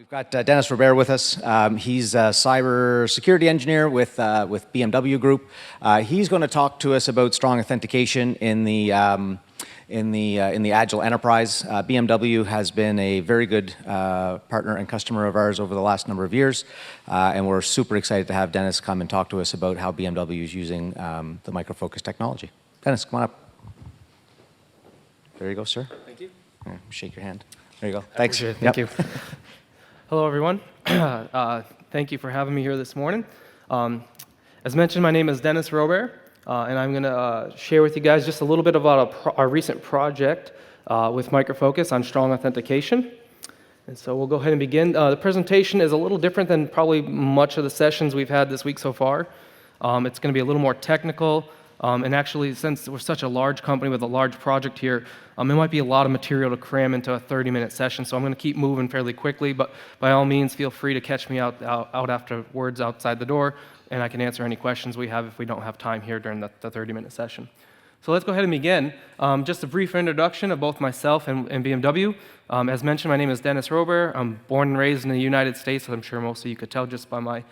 We've got Dennis Robert with us. He's a cyber security engineer with BMW Group. He's going to talk to us about strong authentication in the agile enterprise. BMW has been a very good partner and customer of ours over the last number of years, and we're super excited to have Dennis come and talk to us about how BMW is using the Micro Focus technology. Dennis, come on up. There you go, sir. Thank you. Shake your hand. There you go. Thanks. Thank you. Hello, everyone. Thank you for having me here this morning. As mentioned, my name is Dennis Robert, and I'm going to share with you guys just a little bit about our recent project with Micro Focus on strong authentication. And so we'll go ahead and begin. The presentation is a little different than probably much of the sessions we've had this week so far. It's going to be a little more technical. And actually, since we're such a large company with a large project here, it might be a lot of material to cram into a 30-minute session, so I'm going to keep moving fairly quickly, but by all means, feel free to catch me out afterwards outside the door, and I can answer any questions we have if we don't have time here during the 30-minute session. So let's go ahead and begin. Just a brief introduction of both myself and BMW. As mentioned, my name is Dennis Robert. I'm born and raised in the United States, as I'm sure most of you could tell just by my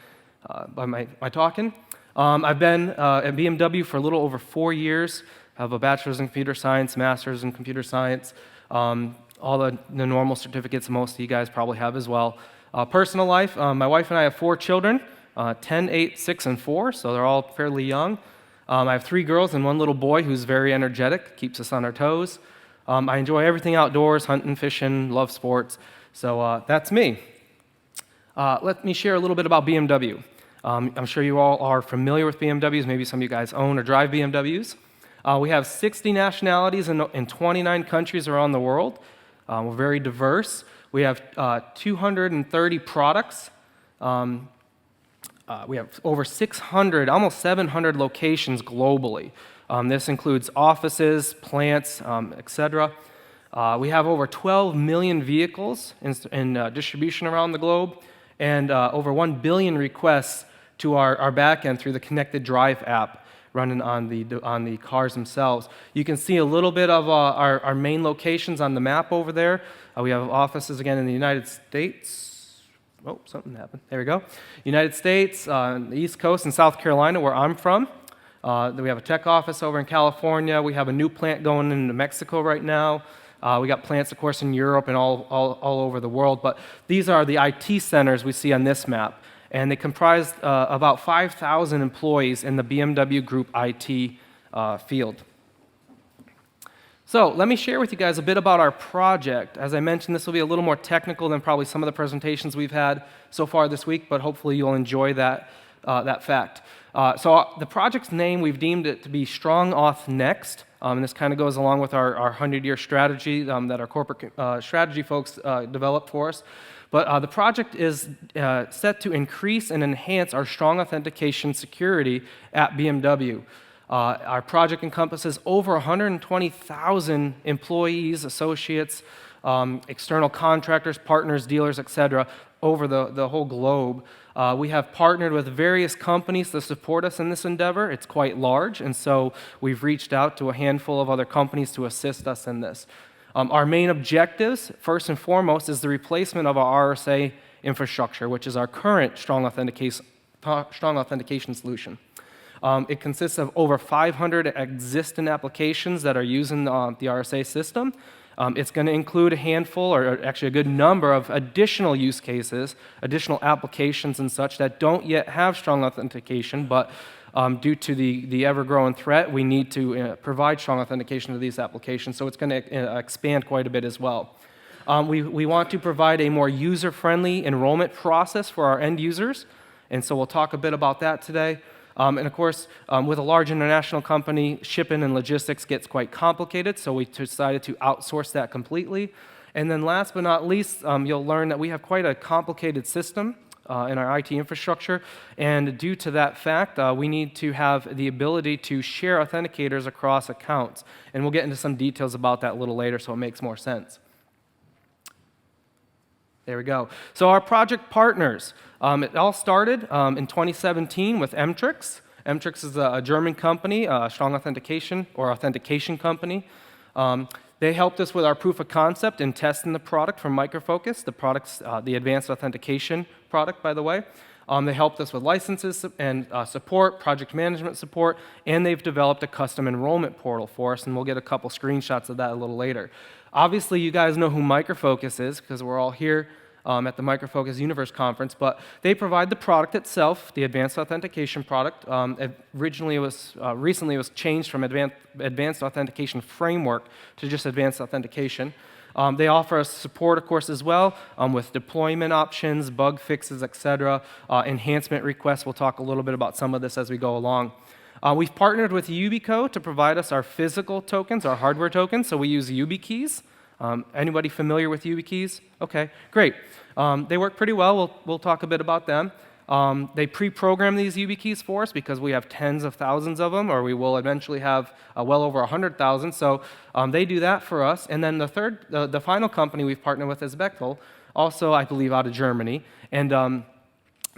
talking. I've been at BMW for a little over 4 years. I have a bachelor's in computer science, master's in computer science, all the normal certificates most of you guys probably have as well. Personal life, my wife and I have 4 children, 10, 8, 6, and 4, so they're all fairly young. I have 3 girls and 1 little boy who's very energetic, keeps us on our toes. I enjoy everything outdoors, hunting, fishing, love sports, so that's me. Let me share a little bit about BMW. I'm sure you all are familiar with BMWs. Maybe some of you guys own or drive BMWs. We have 60 nationalities in 29 countries around the world. We're very diverse. We have 230 products. We have over 600, almost 700 locations globally. This includes offices, plants, etc. We have over 12 million vehicles in distribution around the globe, and over 1 billion requests to our backend through the Connected Drive app running on the cars themselves. You can see a little bit of our main locations on the map over there. We have offices again in the United States. Oh, something happened. There we go. United States, on the East Coast, and South Carolina, where I'm from. Then we have a tech office over in California. We have a new plant going into Mexico right now. We got plants, of course, in Europe and all over the world. But these are the IT centers we see on this map. And they comprise about 5,000 employees in the BMW Group IT field. So let me share with you guys a bit about our project. As I mentioned, this will be a little more technical than probably some of the presentations we've had so far this week, but hopefully you'll enjoy that fact. So the project's name, we've deemed it to be Strong Auth Next. And this kind of goes along with our 100-year strategy that our corporate strategy folks developed for us. But the project is set to increase and enhance our strong authentication security at BMW. Our project encompasses over 120,000 employees, associates, external contractors, partners, dealers, etc., over the whole globe. We have partnered with various companies to support us in this endeavor. It's quite large, and so we've reached out to a handful of other companies to assist us in this. Our main objectives, first and foremost, is the replacement of our RSA infrastructure, which is our current strong authentication solution. It consists of over 500 existing applications that are using the RSA system. It's going to include a handful, or actually a good number of additional use cases, additional applications and such that don't yet have strong authentication, but due to the ever-growing threat, we need to provide strong authentication to these applications, so it's going to expand quite a bit as well. We want to provide a more user-friendly enrollment process for our end users, and so we'll talk a bit about that today. And of course, with a large international company, shipping and logistics gets quite complicated, so we decided to outsource that completely. And then last but not least, you'll learn that we have quite a complicated system in our IT infrastructure, and due to that fact, we need to have the ability to share authenticators across accounts. And we'll get into some details about that a little later so it makes more sense. There we go. So our project partners, it all started in 2017 with Mtrix. Mtrix is a German company, a strong authentication company. They helped us with our proof of concept and testing the product from Micro Focus, the advanced authentication product, by the way. They helped us with licenses and support, project management support, and they've developed a custom enrollment portal for us, and we'll get a couple screenshots of that a little later. Obviously, you guys know who Micro Focus is because we're all here at the Micro Focus Universe Conference, but they provide the product itself, the advanced authentication product. Recently it was changed from advanced authentication framework to just advanced authentication. They offer us support, of course, as well, with deployment options, bug fixes, etc., enhancement requests. We'll talk a little bit about some of this as we go along. We've partnered with Yubico to provide us our physical tokens, our hardware tokens, so we use YubiKeys. Anybody familiar with YubiKeys? Okay, great. They work pretty well. We'll talk a bit about them. They pre-program these YubiKeys for us because we have tens of thousands of them, or we will eventually have well over 100,000. So they do that for us. And then the final company we've partnered with is Bechtel, also I believe out of Germany, and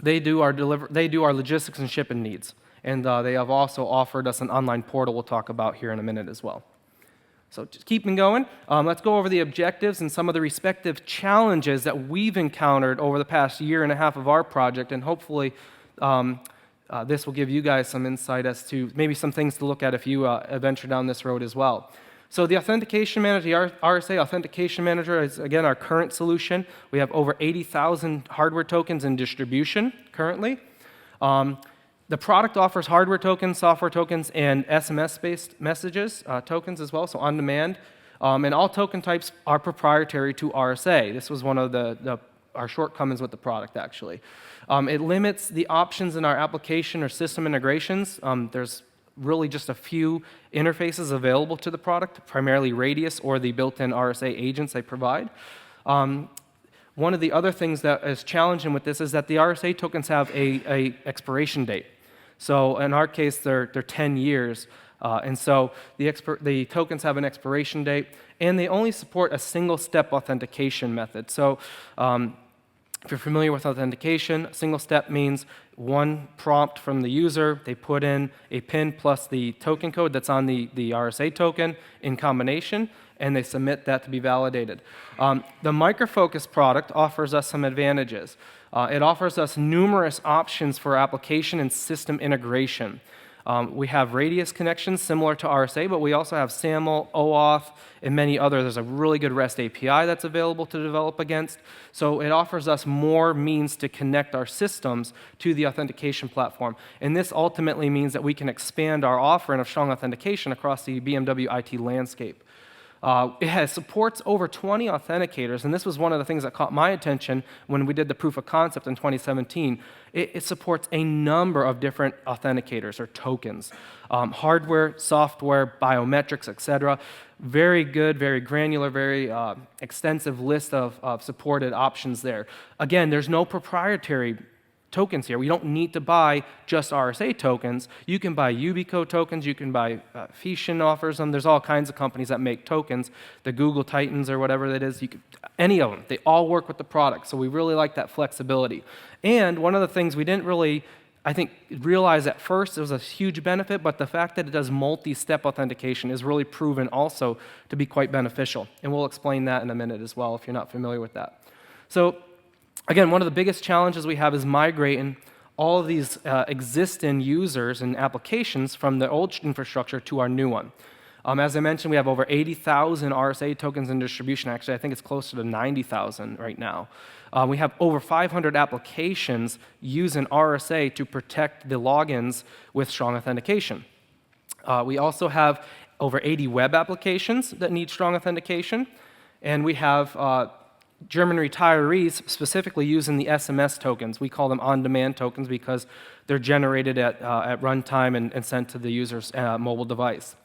they do our logistics and shipping needs. And they have also offered us an online portal we'll talk about here in a minute as well. So just keeping going, let's go over the objectives and some of the respective challenges that we've encountered over the past year and a half of our project, and hopefully this will give you guys some insight as to maybe some things to look at if you venture down this road as well. So the authentication manager, the RSA authentication manager is, again, our current solution. We have over 80,000 hardware tokens in distribution currently. The product offers hardware tokens, software tokens, and SMS-based messages tokens as well, so on demand. And all token types are proprietary to RSA. This was one of our shortcomings with the product, actually. It limits the options in our application or system integrations. There's really just a few interfaces available to the product, primarily Radius or the built-in RSA agents they provide. One of the other things that is challenging with this is that the RSA tokens have a expiration date. So in our case, they're 10 years. And so the tokens have an expiration date, and they only support a single-step authentication method. So if you're familiar with authentication, single step means one prompt from the user, they put in a PIN plus the token code that's on the RSA token in combination, and they submit that to be validated. The Micro Focus product offers us some advantages. It offers us numerous options for application and system integration. We have Radius connections similar to RSA, but we also have SAML, OAuth, and many others. There's a really good REST API that's available to develop against. So it offers us more means to connect our systems to the authentication platform. And this ultimately means that we can expand our offering of strong authentication across the BMW IT landscape. It supports over 20 authenticators, and this was one of the things that caught my attention when we did the proof of concept in 2017. It supports a number of different authenticators or tokens, hardware, software, biometrics, etc. Very good, very granular, very extensive list of supported options there. Again, there's no proprietary tokens here. We don't need to buy just RSA tokens. You can buy Yubico tokens, you can buy Fission offers them. There's all kinds of companies that make tokens, the Google Titans or whatever that is. Any of them, they all work with the product. So we really like that flexibility. And one of the things we didn't really, I think, realize at first, it was a huge benefit, but the fact that it does multi-step authentication is really proven also to be quite beneficial. And we'll explain that in a minute as well if you're not familiar with that. So again, one of the biggest challenges we have is migrating all of these existing users and applications from the old infrastructure to our new one. As I mentioned, we have over 80,000 RSA tokens in distribution. Actually, I think it's closer to 90,000 right now. We have over 500 applications using RSA to protect the logins with strong authentication. We also have over 80 web applications that need strong authentication, and we have German retirees specifically using the SMS tokens. We call them on-demand tokens because they're generated at runtime and sent to the user's mobile device.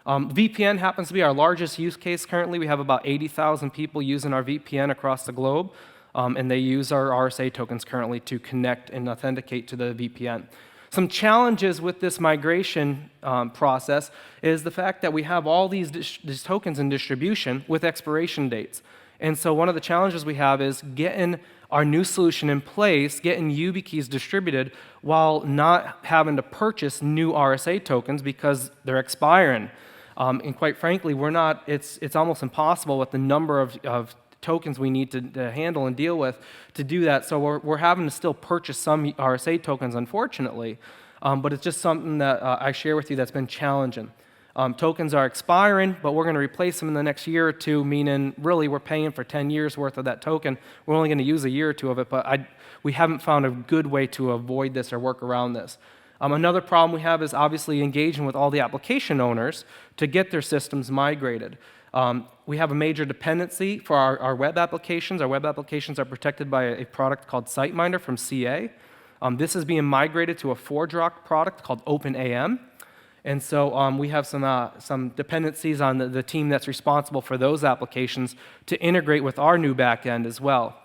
VPN happens to be our largest use case currently. We have about 80,000 people using our VPN across the globe, and they use our RSA tokens currently to connect and authenticate to the VPN. Some challenges with this migration process is the fact that we have all these tokens in distribution with expiration dates. And so one of the challenges we have is getting our new solution in place, getting YubiKeys distributed while not having to purchase new RSA tokens because they're expiring. And quite frankly, we're not. It's almost impossible with the number of tokens we need to handle and deal with to do that. So we're having to still purchase some RSA tokens, unfortunately. But it's just something that I share with you that's been challenging. Tokens are expiring, but we're going to replace them in the next year or two, meaning really we're paying for 10 years worth of that token. We're only going to use a year or two of it, but we haven't found a good way to avoid this or work around this. Another problem we have is obviously engaging with all the application owners to get their systems migrated. We have a major dependency for our web applications. Our web applications are protected by a product called SiteMinder from CA. This is being migrated to a ForgeRock product called OpenAM. And so we have some dependencies on the team that's responsible for those applications to integrate with our new backend as well.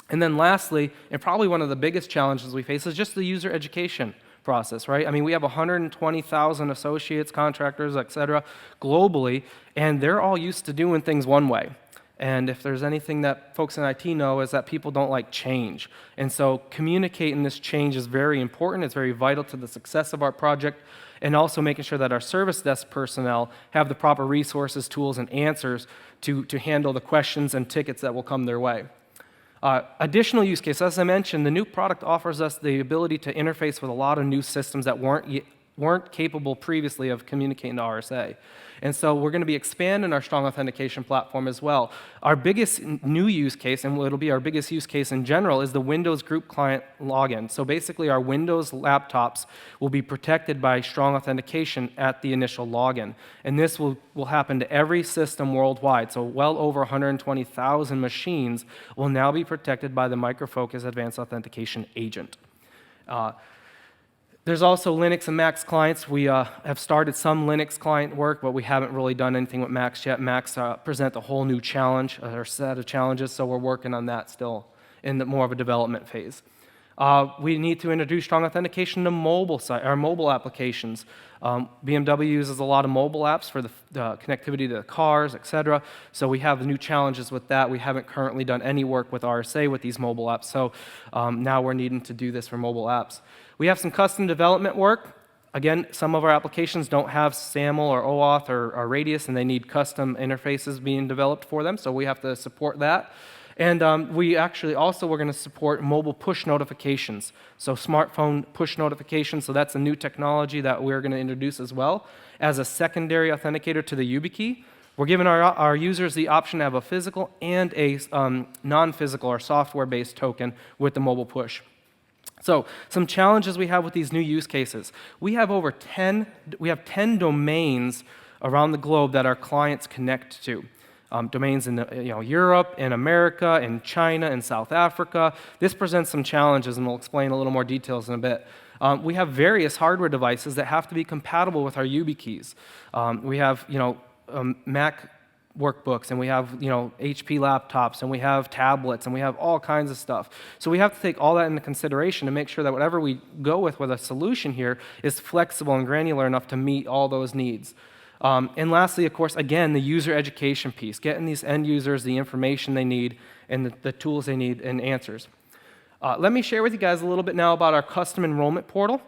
And then lastly, and probably one of the biggest challenges we face is just the user education process, right? I mean, we have 120,000 associates, contractors, et cetera, globally, and they're all used to doing things one way. And if there's anything that folks in IT know is that people don't like change. And so communicating this change is very important. It's very vital to the success of our project, and also making sure that our service desk personnel have the proper resources, tools, and answers to handle the questions and tickets that will come their way. Additional use case, as I mentioned, the new product offers us the ability to interface with a lot of new systems that weren't capable previously of communicating to RSA. And so we're going to be expanding our strong authentication platform as well. Our biggest new use case, and it'll be our biggest use case in general, is the Windows Group Client login. So basically our Windows laptops will be protected by strong authentication at the initial login. And this will happen to every system worldwide. So well over 120,000 machines will now be protected by the Micro Focus Advanced Authentication Agent. There's also Linux and Mac clients. We have started some Linux client work, but we haven't really done anything with Macs yet. Macs present a whole new challenge, or set of challenges, so we're working on that still in more of a development phase. We need to introduce strong authentication to mobile applications. BMW uses a lot of mobile apps for the connectivity to the cars, et cetera. So we have new challenges with that. We haven't currently done any work with RSA with these mobile apps, so now we're needing to do this for mobile apps. We have some custom development work. Again, some of our applications don't have SAML or OAuth or Radius, and they need custom interfaces being developed for them, so we have to support that. And we're going to support mobile push notifications, so smartphone push notifications. So that's a new technology that we're going to introduce as well as a secondary authenticator to the YubiKey. We're giving our users the option to have a physical and a non-physical or software-based token with the mobile push. So some challenges we have with these new use cases. We have 10 domains around the globe that our clients connect to. Domains in Europe, in America, in China, in South Africa. This presents some challenges, and we'll explain a little more details in a bit. We have various hardware devices that have to be compatible with our YubiKeys. We have Mac workbooks, and we have HP laptops, and we have tablets, and we have all kinds of stuff. So we have to take all that into consideration to make sure that whatever we go with a solution here is flexible and granular enough to meet all those needs. And lastly, of course, again, the user education piece, getting these end users the information they need and the tools they need and answers. Let me share with you guys a little bit now about our custom enrollment portal.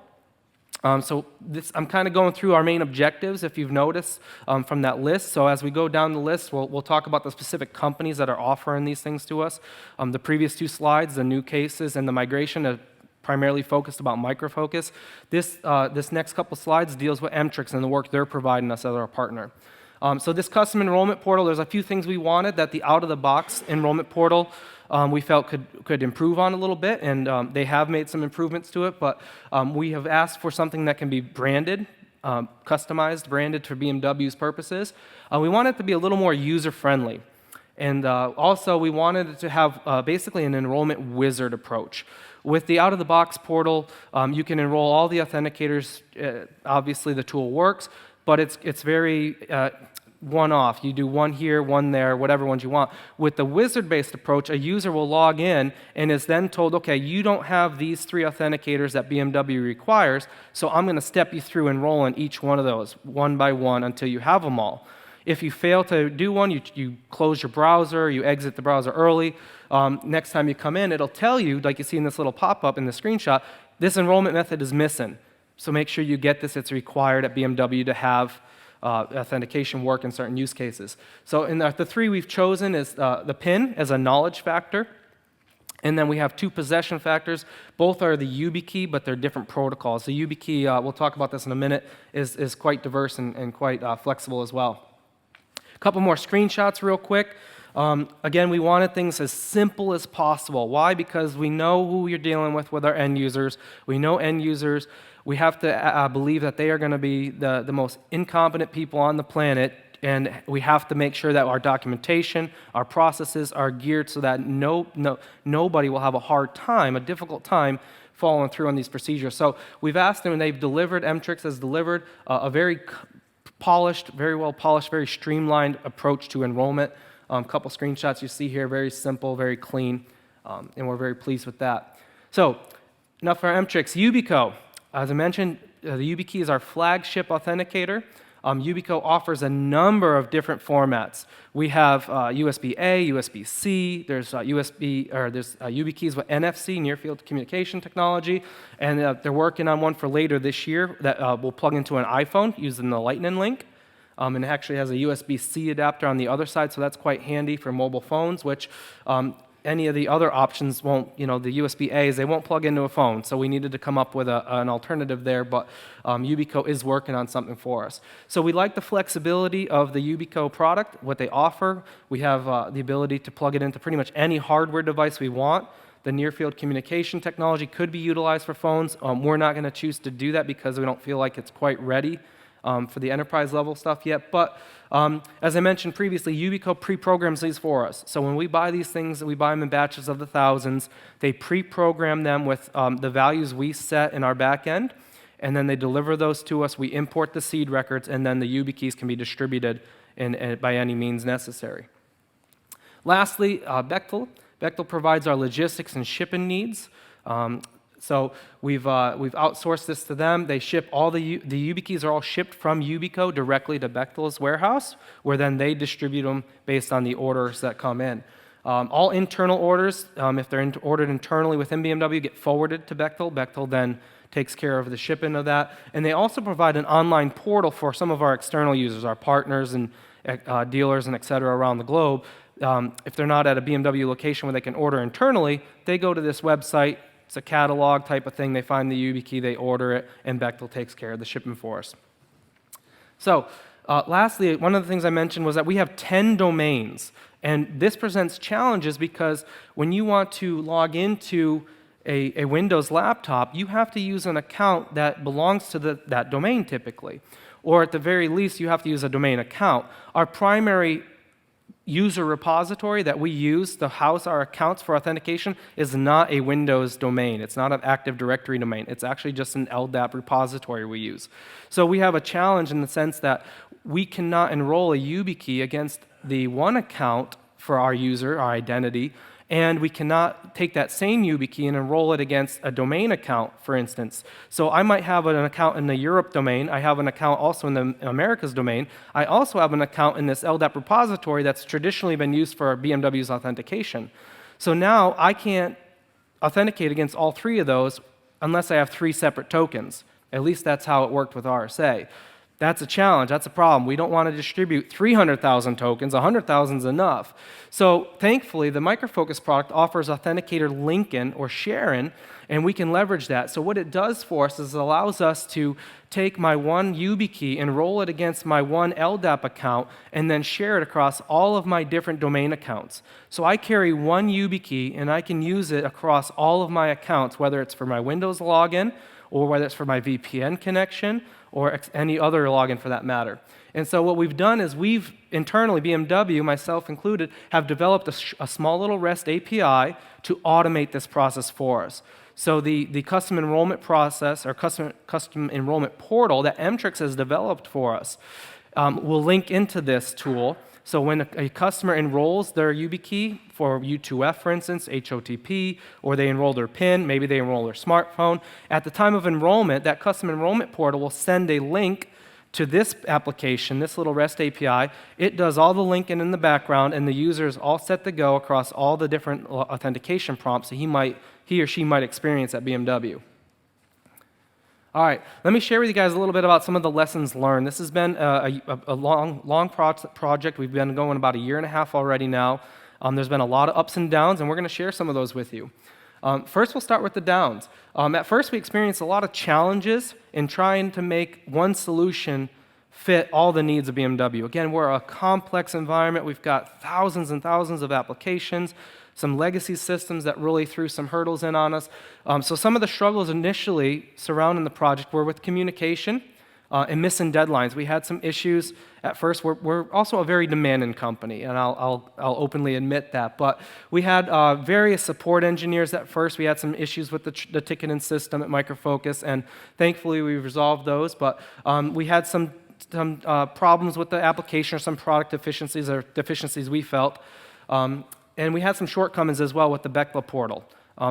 I'm kind of going through our main objectives, if you've noticed, from that list. So as we go down the list, we'll talk about the specific companies that are offering these things to us. The previous two slides, the new cases and the migration, are primarily focused about Micro Focus. This next couple slides deals with Mtrix and the work they're providing us as our partner. So this custom enrollment portal, there's a few things we wanted that the out-of-the-box enrollment portal we felt could improve on a little bit, and they have made some improvements to it, but we have asked for something that can be branded, customized, branded for BMW's purposes. We want it to be a little more user-friendly. And also, we wanted it to have basically an enrollment wizard approach. With the out-of-the-box portal, you can enroll all the authenticators. Obviously, the tool works, but it's very one-off. You do one here, one there, whatever ones you want. With the wizard-based approach, a user will log in and is then told, okay, you don't have these 3 authenticators that BMW requires, so I'm going to step you through enrolling each one of those one by one until you have them all. If you fail to do one, you close your browser, you exit the browser early. Next time you come in, it'll tell you, like you see in this little pop-up in the screenshot, this enrollment method is missing. So make sure you get this. It's required at BMW to have authentication work in certain use cases. So in the three we've chosen is the PIN as a knowledge factor, and then we have two possession factors. Both are the YubiKey, but they're different protocols. The YubiKey, we'll talk about this in a minute, is quite diverse and quite flexible as well. A couple more screenshots real quick. Again, we wanted things as simple as possible. Why? Because we know who you're dealing with our end users. We know end users. We have to believe that they are going to be the most incompetent people on the planet, and we have to make sure that our documentation, our processes are geared so that nobody will have a hard time, a difficult time, following through on these procedures. So we've asked them, and they've delivered, Mtrix has delivered a very polished, very well polished, very streamlined approach to enrollment. A couple screenshots you see here, very simple, very clean, and we're very pleased with that. So enough for Mtrix. Yubico, as I mentioned, the YubiKey is our flagship authenticator. Yubico offers a number of different formats. We have USB-A, USB-C. There's YubiKeys with NFC, near-field communication technology, and they're working on one for later this year that will plug into an iPhone using the Lightning link. And it actually has a USB-C adapter on the other side, so that's quite handy for mobile phones, which any of the other options won't, the USB-As, they won't plug into a phone. So we needed to come up with an alternative there, but Yubico is working on something for us. So we like the flexibility of the Yubico product, what they offer. We have the ability to plug it into pretty much any hardware device we want. The near-field communication technology could be utilized for phones. We're not going to choose to do that because we don't feel like it's quite ready for the enterprise level stuff yet. But as I mentioned previously, Yubico pre-programs these for us. So when we buy these things, we buy them in batches of the thousands. They pre-program them with the values we set in our back end, and then they deliver those to us. We import the seed records, and then the YubiKeys can be distributed by any means necessary. Lastly, Bechtel. Bechtel provides our logistics and shipping needs. So we've outsourced this to them. They ship the YubiKeys are all shipped from Yubico directly to Bechtel's warehouse, where then they distribute them based on the orders that come in. All internal orders, if they're ordered internally within BMW, get forwarded to Bechtel. Bechtel then takes care of the shipping of that. And they also provide an online portal for some of our external users, our partners and dealers and et cetera around the globe. If they're not at a BMW location where they can order internally, they go to this website. It's a catalog type of thing. They find the YubiKey, they order it, and Bechtel takes care of the shipping for us. So lastly, one of the things I mentioned was that we have 10 domains. And this presents challenges because when you want to log into a Windows laptop, you have to use an account that belongs to that domain typically. Or at the very least, you have to use a domain account. Our primary user repository that we use to house our accounts for authentication is not a Windows domain. It's not an Active Directory domain. It's actually just an LDAP repository we use. So we have a challenge in the sense that we cannot enroll a YubiKey against the one account for our user, our identity, and we cannot take that same YubiKey and enroll it against a domain account, for instance. So I might have an account in the Europe domain. I have an account also in the Americas domain. I also have an account in this LDAP repository that's traditionally been used for BMW's authentication. So now I can't authenticate against all three of those unless I have three separate tokens. At least that's how it worked with RSA. That's a challenge. That's a problem. We don't want to distribute 300,000 tokens. 100,000 is enough. So thankfully, the Micro Focus product offers authenticator linking or sharing, and we can leverage that. So what it does for us is it allows us to take my one YubiKey and roll it against my one LDAP account and then share it across all of my different domain accounts. So I carry one YubiKey, and I can use it across all of my accounts, whether it's for my Windows login or whether it's for my VPN connection, or any other login for that matter. And so what we've done is we've internally, BMW, myself included, have developed a small little REST API to automate this process for us. So the custom enrollment process, or custom enrollment portal that Mtrix has developed for us will link into this tool. So when a customer enrolls their YubiKey for U2F, for instance, HOTP, or they enroll their PIN, maybe they enroll their smartphone, at the time of enrollment, that custom enrollment portal will send a link to this application, this little REST API. It does all the linking in the background, and the user is all set to go across all the different authentication prompts that he or she might experience at BMW. All right, let me share with you guys a little bit about some of the lessons learned. This has been a long project. We've been going about a year and a half already now. There's been a lot of ups and downs, and we're going to share some of those with you. First, we'll start with the downs. At first, we experienced a lot of challenges in trying to make one solution fit all the needs of BMW. Again, we're a complex environment. We've got thousands and thousands of applications, some legacy systems that really threw some hurdles in on us. So some of the struggles initially surrounding the project were with communication and missing deadlines. We had some issues at first. We're also a very demanding company, and I'll openly admit that. But we had various support engineers at first. We had some issues with the ticketing system at Micro Focus, and thankfully we resolved those. But we had some problems with the application or some product deficiencies or deficiencies we felt. And we had some shortcomings as well with the Bekla portal.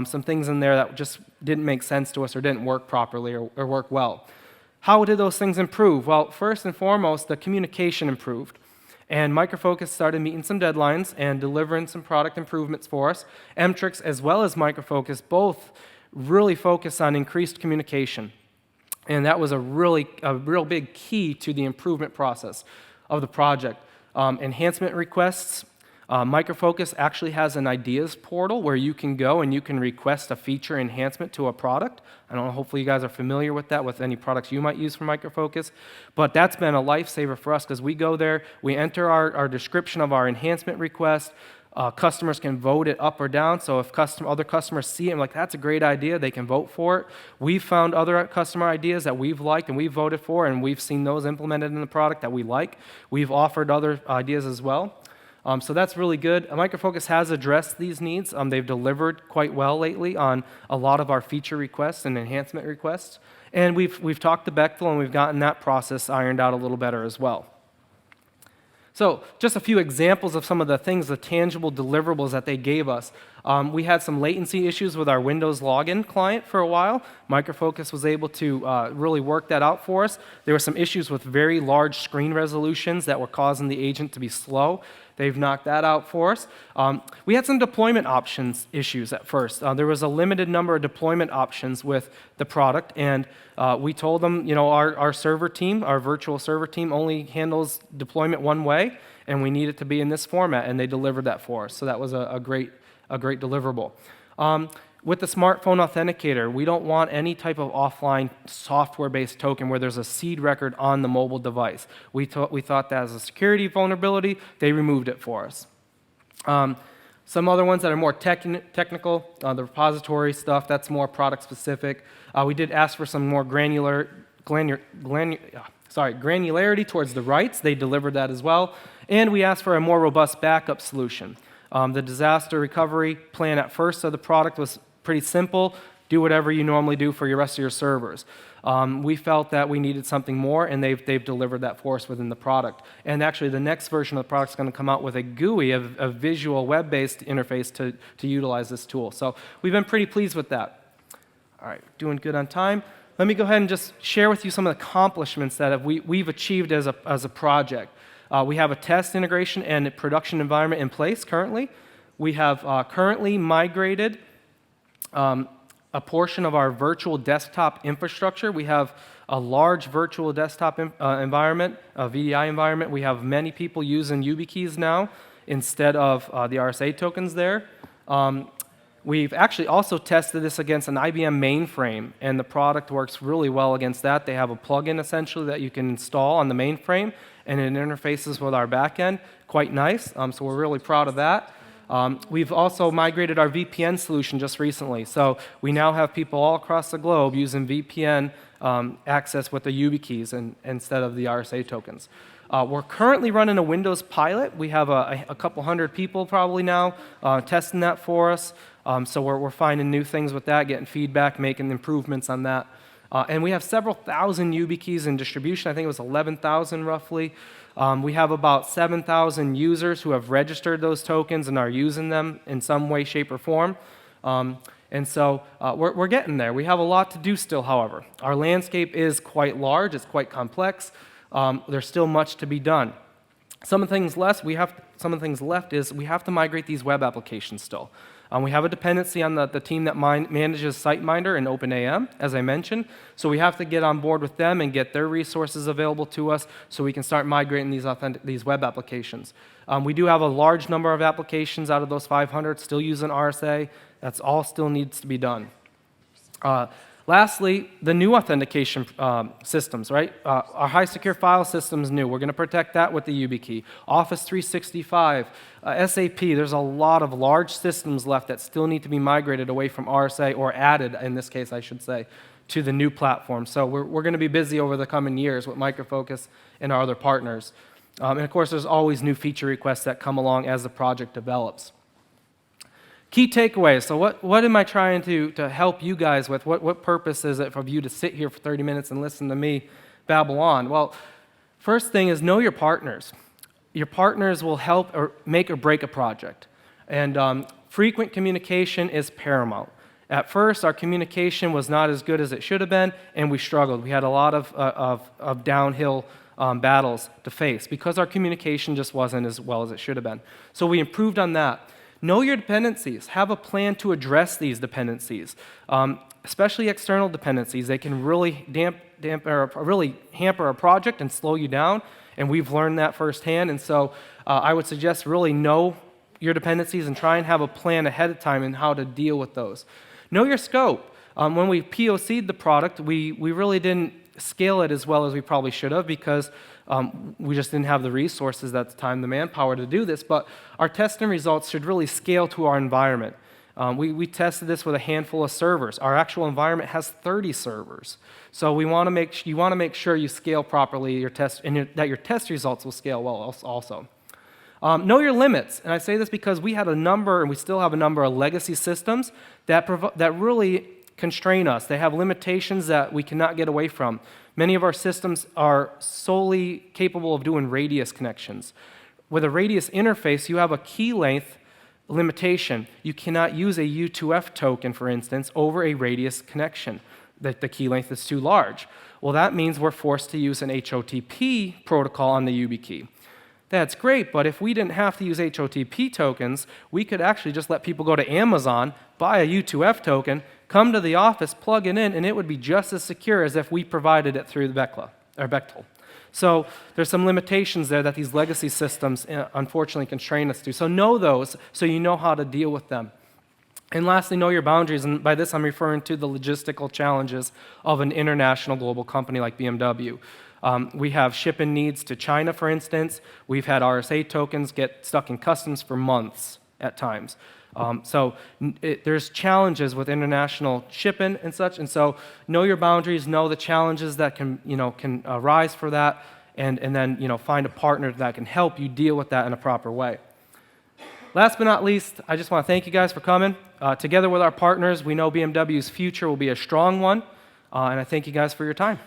Some things in there that just didn't make sense to us or didn't work properly or work well. How did those things improve? Well, first and foremost, the communication improved. And Micro Focus started meeting some deadlines and delivering some product improvements for us. Mtrix as well as Micro Focus both really focused on increased communication. And that was a real big key to the improvement process of the project. Enhancement requests. Micro Focus actually has an ideas portal where you can go and you can request a feature enhancement to a product. I don't know, hopefully you guys are familiar with that, with any products you might use from Micro Focus. But that's been a lifesaver for us because we go there, we enter our description of our enhancement request. Customers can vote it up or down, so if other customers see it and like, that's a great idea, they can vote for it. We've found other customer ideas that we've liked and we've voted for, and we've seen those implemented in the product that we like. We've offered other ideas as well. So that's really good. Micro Focus has addressed these needs. They've delivered quite well lately on a lot of our feature requests and enhancement requests. And we've talked to Bechtel, and we've gotten that process ironed out a little better as well. So just a few examples of some of the things, the tangible deliverables that they gave us. We had some latency issues with our Windows login client for a while. Micro Focus was able to really work that out for us. There were some issues with very large screen resolutions that were causing the agent to be slow. They've knocked that out for us. We had some deployment options issues at first. There was a limited number of deployment options with the product, and we told them, our server team, our virtual server team, only handles deployment one way, and we need it to be in this format, and they delivered that for us. So that was a great deliverable. With the smartphone authenticator, we don't want any type of offline software-based token where there's a seed record on the mobile device. We thought that as a security vulnerability. They removed it for us. Some other ones that are more technical, the repository stuff, that's more product-specific. We did ask for some more granularity towards the writes. They delivered that as well. And we asked for a more robust backup solution. The disaster recovery plan at first of the product was pretty simple. Do whatever you normally do for your rest of your servers. We felt that we needed something more, and they've delivered that for us within the product. And actually, the next version of the product is going to come out with a GUI, a visual web-based interface to utilize this tool. So we've been pretty pleased with that. All right, doing good on time. Let me go ahead and just share with you some of the accomplishments that we've achieved as a project. We have a test integration and a production environment in place currently. We have currently migrated a portion of our virtual desktop infrastructure. We have a large virtual desktop environment, a VDI environment. We have many people using YubiKeys now instead of the RSA tokens there. We've actually also tested this against an IBM mainframe, and the product works really well against that. They have a plugin essentially that you can install on the mainframe, and it interfaces with our backend. Quite nice, so we're really proud of that. We've also migrated our VPN solution just recently, so we now have people all across the globe using VPN access with the YubiKeys instead of the RSA tokens. We're currently running a Windows pilot. We have a couple hundred people probably now testing that for us. So we're finding new things with that, getting feedback, making improvements on that. And we have several thousand YubiKeys in distribution. I think it was 11,000 roughly. We have about 7,000 users who have registered those tokens and are using them in some way, shape, or form. And so we're getting there. We have a lot to do still, however. Our landscape is quite large. It's quite complex. There's still much to be done. Some of the things left is we have to migrate these web applications still. We have a dependency on the team that manages SiteMinder and OpenAM, as I mentioned. So we have to get on board with them and get their resources available to us so we can start migrating these web applications. We do have a large number of applications out of those 500 still using RSA. That's all still needs to be done. Lastly, the new authentication systems, right? Our high secure file system is new. We're going to protect that with the YubiKey. Office 365, SAP, there's a lot of large systems left that still need to be migrated away from RSA, or added, in this case, I should say, to the new platform. So we're going to be busy over the coming years with Micro Focus and our other partners. And of course, there's always new feature requests that come along as the project develops. Key takeaways. So what am I trying to help you guys with? What purpose is it for you to sit here for 30 minutes and listen to me babble on? Well, first thing is know your partners. Your partners will help or make or break a project. And frequent communication is paramount. At first, our communication was not as good as it should have been, and we struggled. We had a lot of downhill battles to face because our communication just wasn't as well as it should have been. So we improved on that. Know your dependencies. Have a plan to address these dependencies, especially external dependencies. They can really really hamper a project and slow you down, and we've learned that firsthand. And so I would suggest really know your dependencies and try and have a plan ahead of time in how to deal with those. Know your scope. When we POC'd the product, we really didn't scale it as well as we probably should have because we just didn't have the resources at the time, the manpower to do this, but our testing results should really scale to our environment. We tested this with a handful of servers. Our actual environment has 30 servers. So you want to make sure you scale properly that your test results will scale well also. Know your limits, and I say this because we had a number, and we still have a number of legacy systems that really constrain us. They have limitations that we cannot get away from. Many of our systems are solely capable of doing radius connections. With a radius interface, you have a key length limitation. You cannot use a U2F token, for instance, over a radius connection. The key length is too large. Well, that means we're forced to use an HOTP protocol on the YubiKey. That's great, but if we didn't have to use HOTP tokens, we could actually just let people go to Amazon, buy a U2F token, come to the office, plug it in, and it would be just as secure as if we provided it through the Bechtel. So there's some limitations there that these legacy systems unfortunately constrain us to. So know those so you know how to deal with them. And lastly, know your boundaries, and by this I'm referring to the logistical challenges of an international global company like BMW. We have shipping needs to China, for instance. We've had RSA tokens get stuck in customs for months at times. There's challenges with international shipping and such, and so know your boundaries, know the challenges that can arise for that, and then find a partner that can help you deal with that in a proper way. Last but not least, I just want to thank you guys for coming. Together with our partners, we know BMW's future will be a strong one, and I thank you guys for your time.